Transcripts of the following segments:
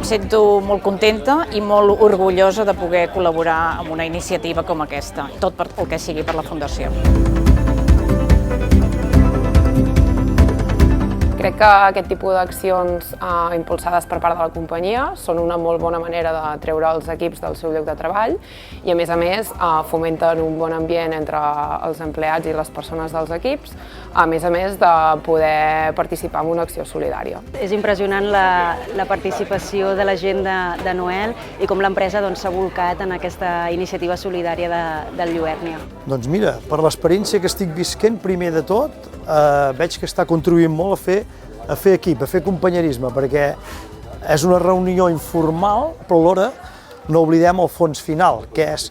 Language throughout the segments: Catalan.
sento molt contenta i molt orgullosa de poder col·laborar amb una iniciativa com aquesta, tot per el que sigui per la Fundació. Crec que aquest tipus d'accions impulsades per part de la companyia són una molt bona manera de treure els equips del seu lloc de treball i, a més, fomenten un bon ambient entre els empleats i les persones dels equips, a més de poder participar en una acció solidària. És impressionant la participació de la gent de Noel i com l'empresa s'ha volcat en aquesta iniciativa solidària del Lluèrnia. Doncs mira, per l'experiència que estic visquent, primer de tot, veig que està contribuint molt a fer equip, a fer companyerisme, perquè és una reunió informal, però alhora no oblidem el fons final, que és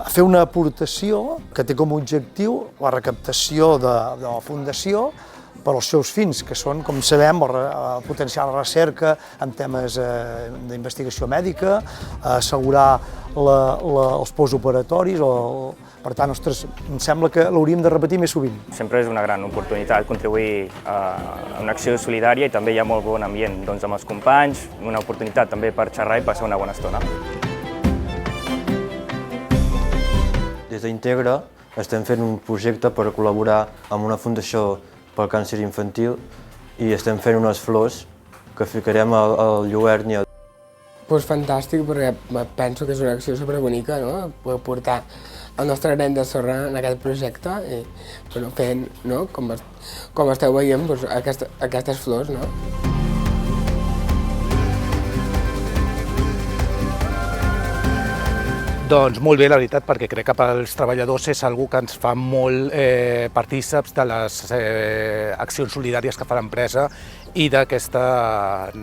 fer una aportació que té com a objectiu la recaptació de la Fundació per als seus fins, que són, com sabem, potenciar la recerca en temes d'investigació mèdica, assegurar els postoperatoris, per tant, ostres, em sembla que l'hauríem de repetir més sovint. Sempre és una gran oportunitat contribuir a una acció solidària i també hi ha molt bon ambient amb els companys, una oportunitat també per xerrar i passar una bona estona. Des d'Integra estem fent un projecte per col·laborar amb una fundació pel càncer infantil i estem fent unes flors que ficarem al Lluèrnia. Doncs fantàstic, perquè penso que és una acció superbonica, no? Poder portar el nostre granet de sorra en aquest projecte i fent, com esteu veient, aquestes flors. Doncs molt bé, la veritat, perquè crec que pels treballadors és algú que ens fa molt partíceps de les accions solidàries que fa l'empresa i d'aquesta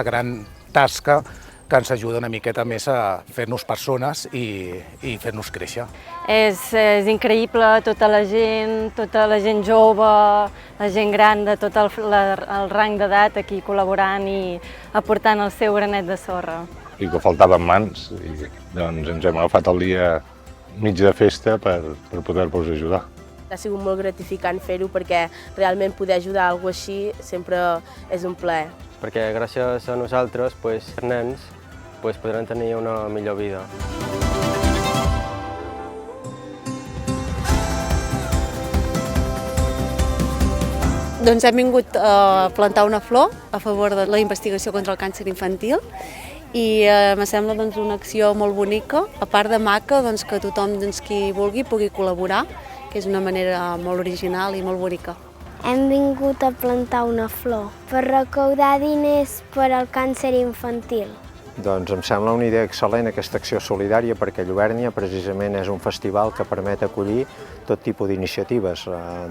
gran tasca que ens ajuda una miqueta més a fer-nos persones i fer-nos créixer. És increïble tota la gent jove, la gent gran de tot el rang d'edat aquí col·laborant i aportant el seu granet de sorra. I que faltaven mans, i doncs ens hem agafat el dia mig de festa per poder-vos ajudar. Ha sigut molt gratificant fer-ho perquè realment poder ajudar a algú així sempre és un plaer. Perquè gràcies a nosaltres, els nens podran tenir una millor vida. Doncs hem vingut a plantar una flor a favor de la investigació contra el càncer infantil i em sembla una acció molt bonica, a part de maca, que tothom qui vulgui pugui col·laborar, que és una manera molt original i molt bonica. Hem vingut a plantar una flor per recaudar diners per al càncer infantil. Doncs em sembla una idea excel·lent aquesta acció solidària perquè Lluèrnia precisament és un festival que permet acollir tot tipus d'iniciatives,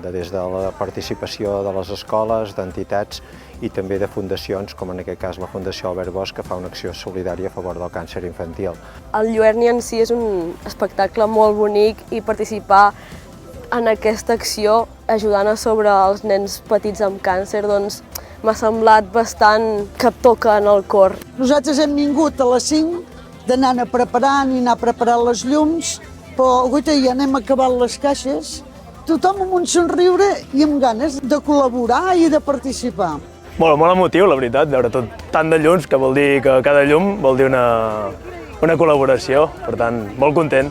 des de la participació de les escoles, d'entitats i també de fundacions, com en aquest cas la Fundació Albert Bosch, que fa una acció solidària a favor del càncer infantil. El Lluèrnia en si és un espectacle molt bonic i participar en aquesta acció ajudant a sobre els nens petits amb càncer m'ha semblat bastant que toca en el cor. Nosaltres hem vingut a les 5 d'anar preparant i anar preparant les llums, però ja n'hem acabat les caixes, tothom amb un somriure i amb ganes de col·laborar i de participar. Molt emotiu, la veritat, veure tant de llums, que vol dir que cada llum vol dir una col·laboració, per tant, molt content.